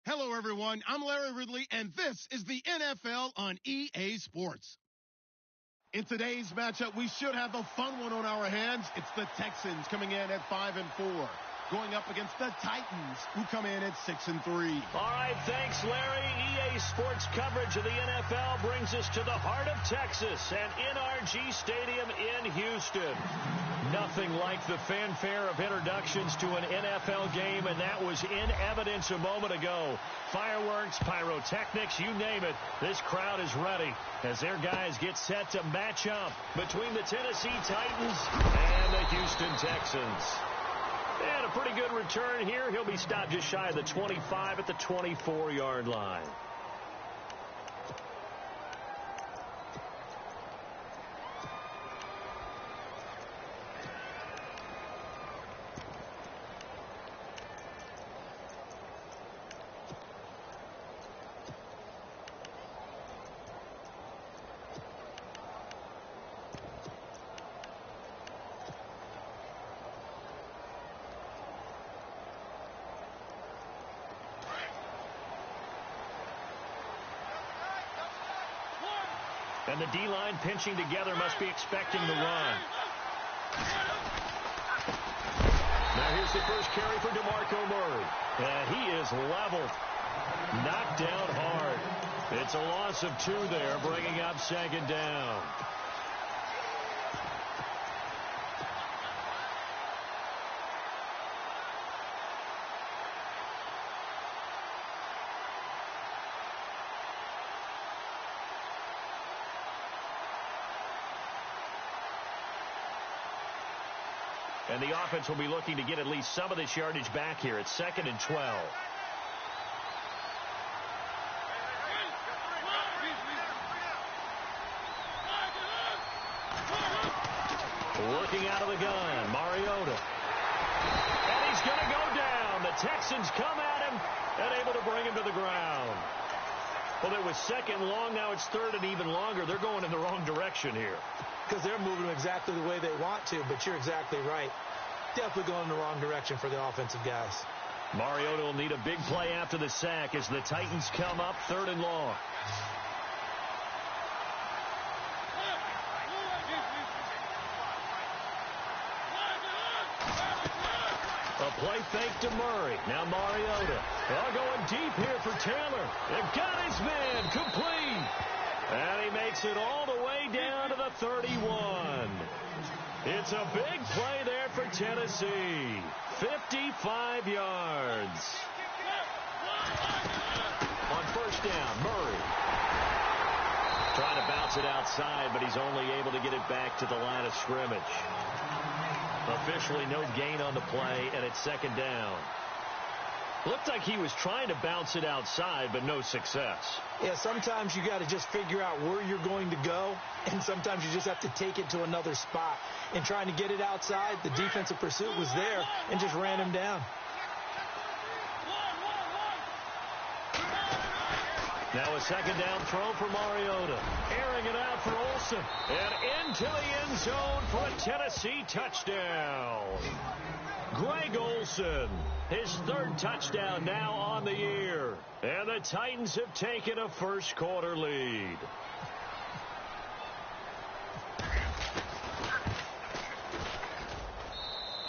Hello, everyone. I'm Larry Ridley, and this is the NFL on EA Sports. In today's matchup, we should have a fun one on our hands. It's the Texans coming in at 5-4. going up against the Titans, who come in at 6-3. All right, thanks, Larry. EA Sports coverage of the NFL brings us to the heart of Texas and NRG Stadium in Houston. Nothing like the fanfare of introductions to an NFL game, and that was in evidence a moment ago. Fireworks, pyrotechnics, you name it. This crowd is ready as their guys get set to match up between the Tennessee Titans and the Houston Texans. And a pretty good return here. He'll be stopped just shy of the 25 at the 24-yard line. And the D-line pinching together must be expecting the run. Now here's the first carry for DeMarco Murray. And he is leveled. Knocked down hard. It's a loss of 2 there, bringing up second down. And the offense will be looking to get at least some of this yardage back here. It's 2nd and 12. Working out of the gun, Mariota. And he's going to go down. The Texans come at him and able to bring him to the ground. Well, it was 2nd and long. Now it's 3rd and even longer. They're going in the wrong direction here. Because they're moving exactly the way they want to, but you're exactly right. Definitely going in the wrong direction for the offensive guys. Mariota will need a big play after the sack as the Titans come up 3rd and long. A play fake to Murray. Now Mariota. They're going deep here for Taylor. They've got his man complete. And he makes it all the way down to the 31. It's a big play there for Tennessee. 55 yards. On first down, Murray. Trying to bounce it outside, but he's only able to get it back to the line of scrimmage. Officially no gain on the play, and it's 2nd down. Looked like he was trying to bounce it outside, but no success. Yeah, sometimes you got to just figure out where you're going to go, and sometimes you just have to take it to another spot. And trying to get it outside, the defensive pursuit was there and just ran him down. Now a 2nd down throw for Mariota. Airing it out for Olsen. And into the end zone for a Tennessee touchdown. Greg Olsen, his 3rd touchdown now on the year. And the Titans have taken a first-quarter lead.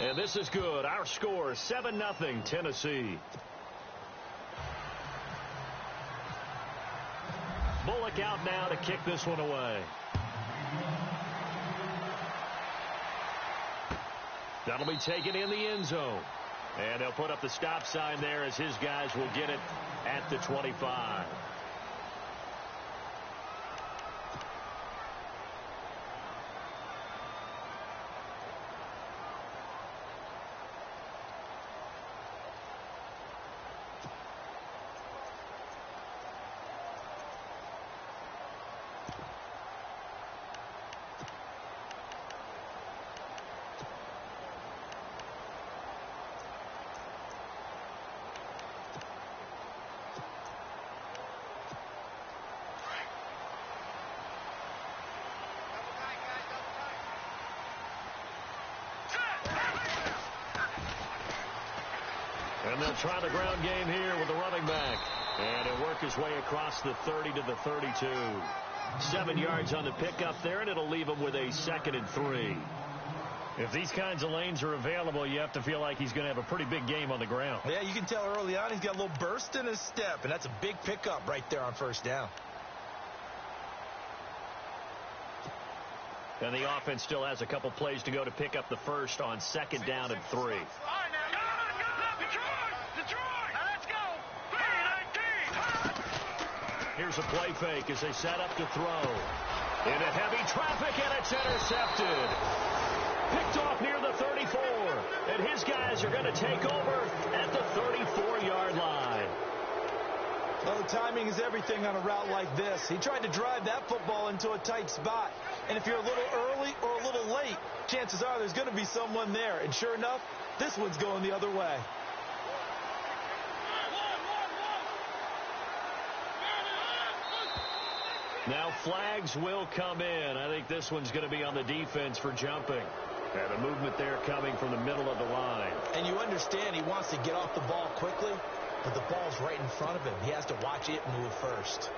And this is good. Our score, 7-0 Tennessee. Bullock out now to kick this one away. That'll be taken in the end zone. And they'll put up the stop sign there as his guys will get it at the 25. And they'll try the ground game here with the running back. And he'll work his way across the 30 to the 32. 7 yards on the pickup there, and it'll leave him with a 2nd and 3. If these kinds of lanes are available, you have to feel like he's going to have a pretty big game on the ground. Yeah, you can tell early on he's got a little burst in his step, and that's a big pickup right there on first down. And the offense still has a couple plays to go to pick up the first on 2nd down and 3. Here's a play fake as they set up to throw. Into heavy traffic, and it's intercepted. Picked off near the 34. And his guys are going to take over at the 34-yard line. Well, timing is everything on a route like this. He tried to drive that football into a tight spot. And if you're a little early or a little late, chances are there's going to be someone there. And sure enough, this one's going the other way. Now flags will come in. I think this one's going to be on the defense for jumping. And the movement there coming from the middle of the line. And you understand he wants to get off the ball quickly, but the ball's right in front of him. He has to watch it move first.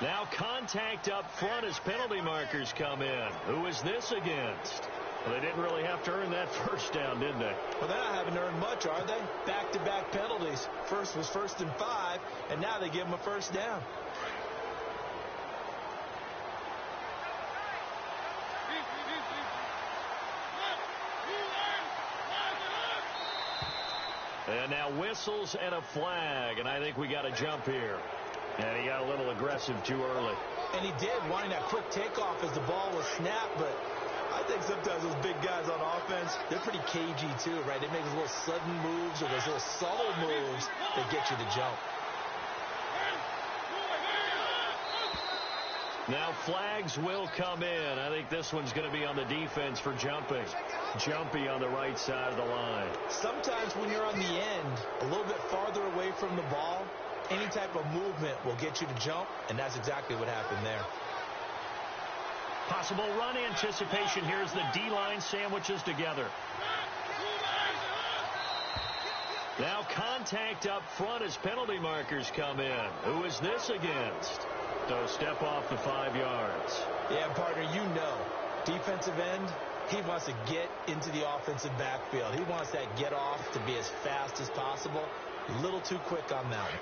Now contact up front as penalty markers come in. Who is this against? Well, they didn't really have to earn that first down, did they? Well, they're not having to earn much, are they? Back-to-back penalties. First was 1st and 5, and now they give them a first down. And now whistles and a flag, and I think we got a jump here. And he got a little aggressive too early. And he did, wanting that quick takeoff as the ball was snapped, but I think sometimes those big guys on offense, they're pretty cagey too, right? They make those little sudden moves or those little subtle moves that get you to jump. Now flags will come in. I think this one's going to be on the defense for jumping. Jumpy on the right side of the line. Sometimes when you're on the end, a little bit farther away from the ball, any type of movement will get you to jump, and that's exactly what happened there. Possible run anticipation here as the D-line sandwiches together. Now contact up front as penalty markers come in. Who is this against? So step off the 5 yards. Yeah, partner, you know, defensive end, he wants to get into the offensive backfield. He wants that get off to be as fast as possible. A little too quick on that one.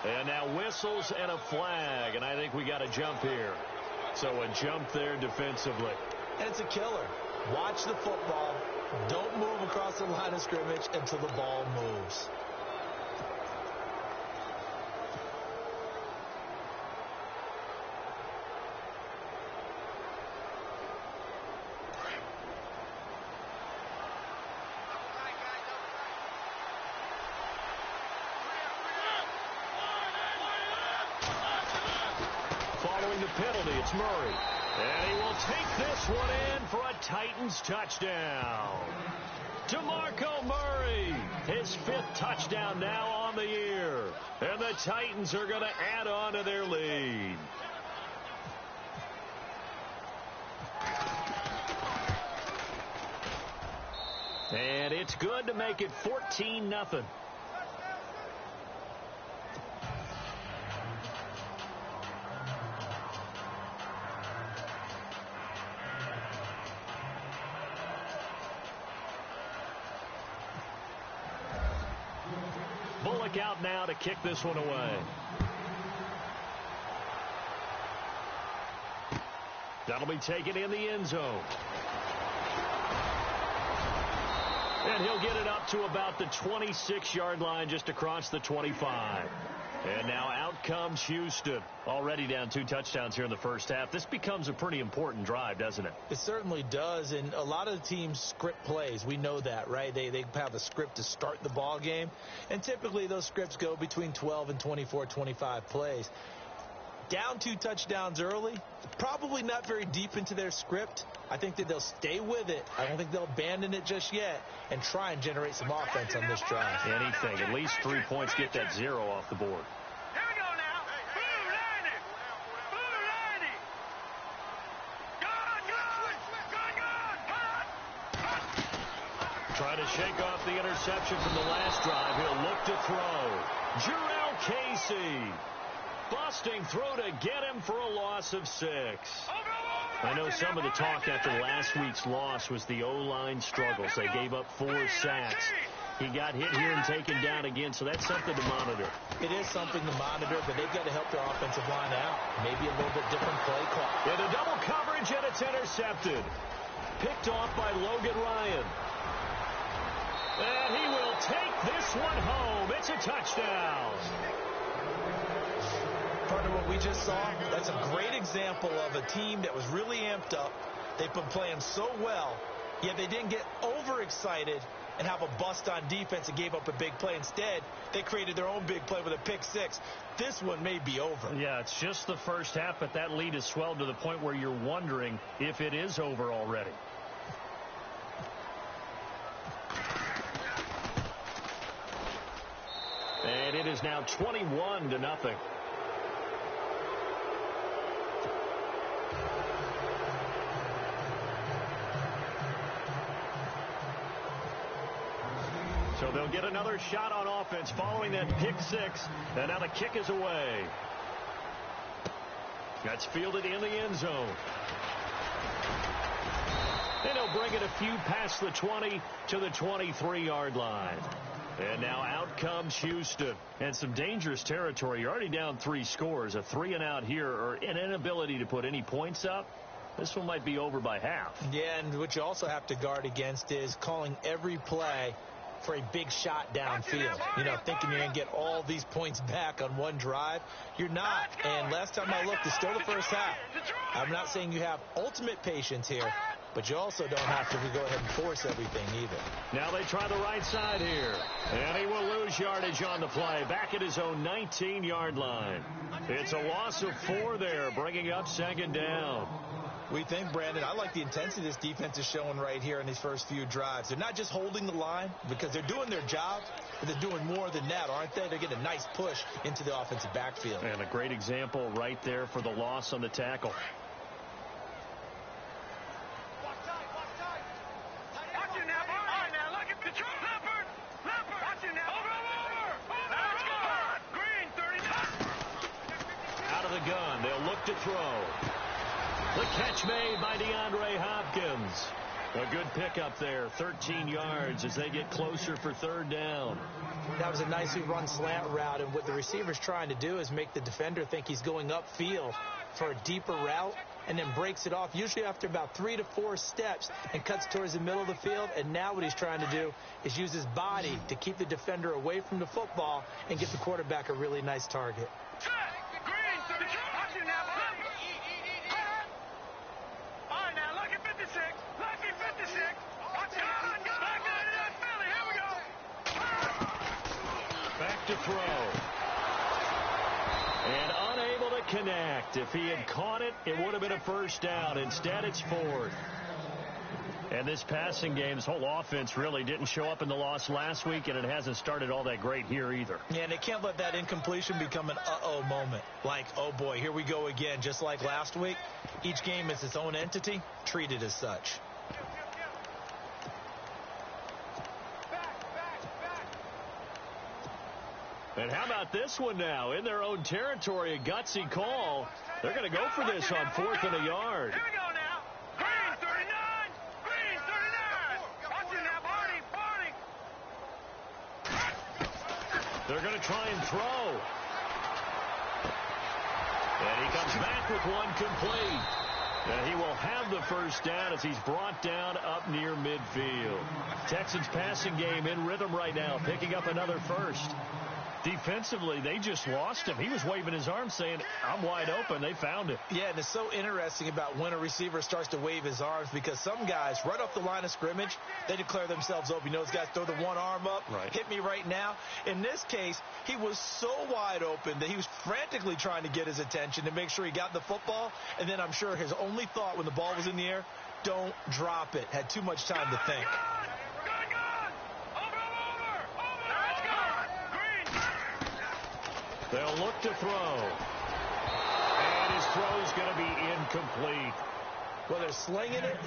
And now whistles and a flag, and I think we got a jump here. So a jump there defensively. And it's a killer. Watch the football. Don't move across the line of scrimmage until the ball moves. Following the penalty, it's Murray. And he will take this one in for a Titans touchdown. DeMarco Murray, his 5th touchdown now on the year. And the Titans are going to add on to their lead. And it's good to make it 14-0. Bullock out now to kick this one away. That'll be taken in the end zone. And he'll get it up to about the 26-yard line, just across the 25. And now out comes Houston. Already down 2 touchdowns here in the first half. This becomes a pretty important drive, doesn't it? It certainly does. And a lot of the teams script plays. We know that, right? They have a script to start the ball game. And typically those scripts go between 12 and 24, 25 plays. Down 2 touchdowns early, probably not very deep into their script. I think that they'll stay with it. I don't think they'll abandon it just yet and try and generate some offense on this drive. Anything. At least 3 points, get that 0 off the board. Here we go now. Blue 90. Blue 90. Good. Trying to shake off the interception from the last drive. He'll look to throw. Jarrell Casey. Busting throw to get him for a loss of 6. I know some of the talk after last week's loss was the O-line struggles. They gave up 4 sacks. He got hit here and taken down again, so that's something to monitor. It is something to monitor, but they've got to help their offensive line out. Maybe a little bit different play call. In a double coverage, and it's intercepted. Picked off by Logan Ryan. And he will take this one home. It's a touchdown. Part of what we just saw, that's a great example of a team that was really amped up. They've been playing so well, yet they didn't get overexcited and have a bust on defense and gave up a big play. Instead, they created their own big play with a pick 6. This one may be over. Yeah, it's just the first half, but that lead has swelled to the point where you're wondering if it is over already. And it is now 21-0. So they'll get another shot on offense following that pick 6. And now the kick is away. That's fielded in the end zone. And he'll bring it a few past the 20 to the 23-yard line. And now out comes Houston. And some dangerous territory. You're already down 3 scores. A 3-and-out here, or an inability to put any points up. This one might be over by half. Yeah, and what you also have to guard against is calling every play for a big shot downfield. You know, thinking you're going to get all these points back on one drive. You're not. And last time I looked, it's still the first half. I'm not saying you have ultimate patience here, but you also don't have to go ahead and force everything either. Now they try the right side here. And he will lose yardage on the play. Back at his own 19-yard line. It's a loss of 4 there, bringing up 2nd down. We think, Brandon, I like the intensity this defense is showing right here in these first few drives. They're not just holding the line because they're doing their job, but they're doing more than that, aren't they? They're getting a nice push into the offensive backfield. And a great example right there for the loss on the tackle. Out of the gun, they'll look to throw. The catch made by DeAndre Hopkins. A good pickup there, 13 yards as they get closer for 3rd down. That was a nicely run slant route, and what the receiver's trying to do is make the defender think he's going upfield for a deeper route, and then breaks it off, usually after about 3 to 4 steps, and cuts towards the middle of the field. And now what he's trying to do is use his body to keep the defender away from the football and get the quarterback a really nice target. Back to throw. And unable to connect. If he had caught it, it would have been a 1st down. Instead, it's 4th. And this passing game, this whole offense really didn't show up in the loss last week, and it hasn't started all that great here either. Yeah, and they can't let that incompletion become an uh-oh moment. Like, oh boy, here we go again. Just like last week, each game is its own entity, treated as such. And how about this one now? In their own territory, a gutsy call. They're going to go for this on 4th and a yard. Here we go now. Green 39. Green 39. Watching now, Barney. They're going to try and throw. And he comes back with one complete. And he will have the 1st down as he's brought down up near midfield. Texans passing game in rhythm right now, picking up another 1st. Defensively, they just lost him. He was waving his arms saying, I'm wide open. They found it. Yeah, and it's so interesting about when a receiver starts to wave his arms because some guys, right off the line of scrimmage, they declare themselves open. You know, those guys throw the one arm up, hit me right now. In this case, he was so wide open that he was frantically trying to get his attention to make sure he got the football. And then I'm sure his only thought when the ball was in the air, don't drop it. Had too much time to think. They'll look to throw. And his throw's going to be incomplete. Well, they're slinging it,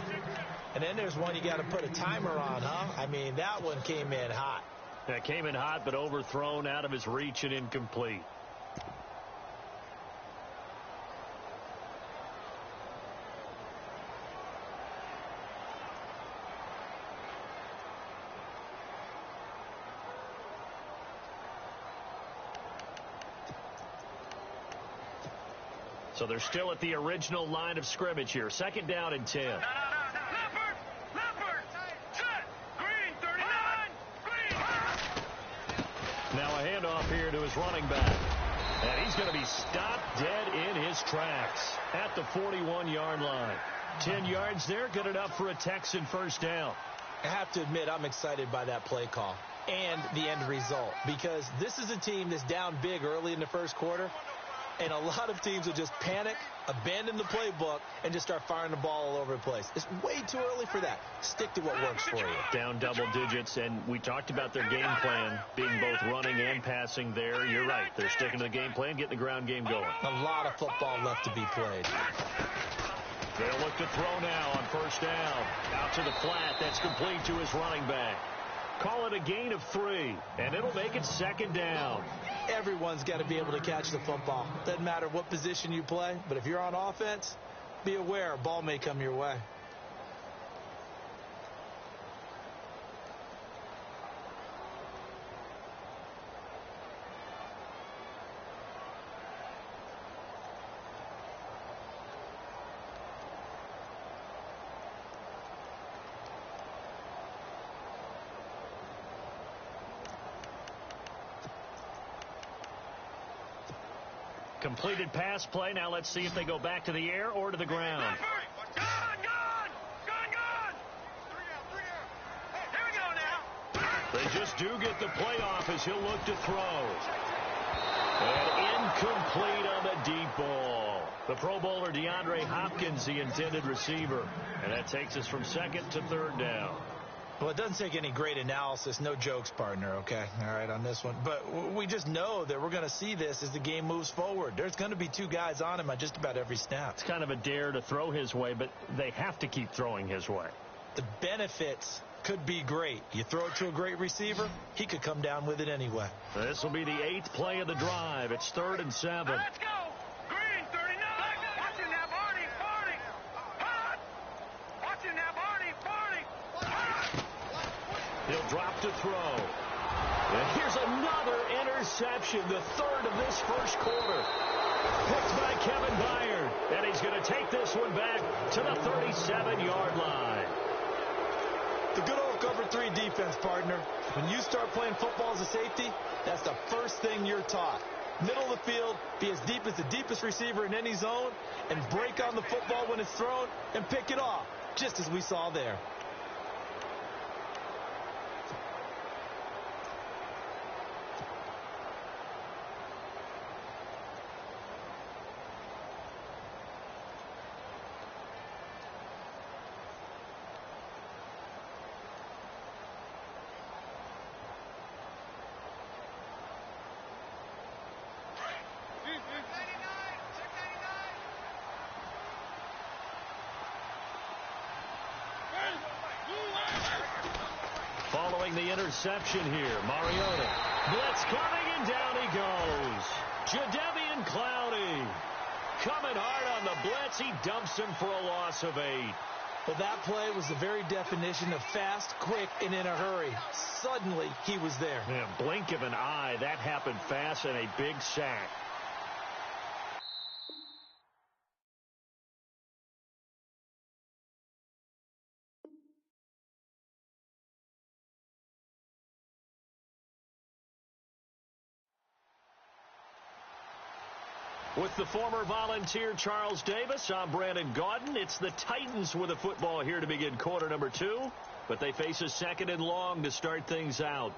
and then there's one you got to put a timer on, huh? I mean, that one came in hot. That came in hot, but overthrown, out of his reach, and incomplete. So they're still at the original line of scrimmage here. Second down and 10. Leopard, set, green, 39, green. Now a handoff here to his running back. And he's going to be stopped dead in his tracks at the 41-yard line. 10 yards there, good enough for a Texan first down. I have to admit, I'm excited by that play call and the end result because this is a team that's down big early in the first quarter. And a lot of teams will just panic, abandon the playbook, and just start firing the ball all over the place. It's way too early for that. Stick to what works for you. Down double digits, and we talked about their game plan being both running and passing there. You're right. They're sticking to the game plan, getting the ground game going. A lot of football left to be played. They'll look to throw now on first down. Out to the flat. That's complete to his running back. Call it a gain of 3, and it'll make it second down. Everyone's got to be able to catch the football. Doesn't matter what position you play, but if you're on offense, be aware a ball may come your way. Completed pass play. Now let's see if they go back to the air or to the ground. Gun! Here we go now. They just do get the playoff as he'll look to throw. And incomplete on the deep ball. The Pro Bowler DeAndre Hopkins, the intended receiver. And that takes us from second to third down. Well, it doesn't take any great analysis. No jokes, partner, okay? All right, on this one. But we just know that we're going to see this as the game moves forward. There's going to be 2 guys on him on just about every snap. It's kind of a dare to throw his way, but they have to keep throwing his way. The benefits could be great. You throw it to a great receiver, he could come down with it anyway. This will be the 8th play of the drive. It's 3rd and 7. Let's go. Green, 39. Watching that Barney. Hot. Watching that Barney. Hot. He'll drop to throw. And here's another interception, the 3rd of this first quarter. Picked by Kevin Byard. And he's going to take this one back to the 37-yard line. The good old cover 3 defense, partner. When you start playing football as a safety, that's the first thing you're taught. Middle of the field, be as deep as the deepest receiver in any zone, and break on the football when it's thrown and pick it off, just as we saw there. Following the interception here, Mariota. Blitz coming, and down he goes. Jadeveon Clowney coming hard on the blitz. He dumps him for a loss of 8. Well, that play was the very definition of fast, quick, and in a hurry. Suddenly, he was there. Yeah, blink of an eye. That happened fast, and a big sack. With the former Volunteer Charles Davis, I'm Brandon Gaudin. It's the Titans with a football here to begin quarter number 2, but they face a second and long to start things out.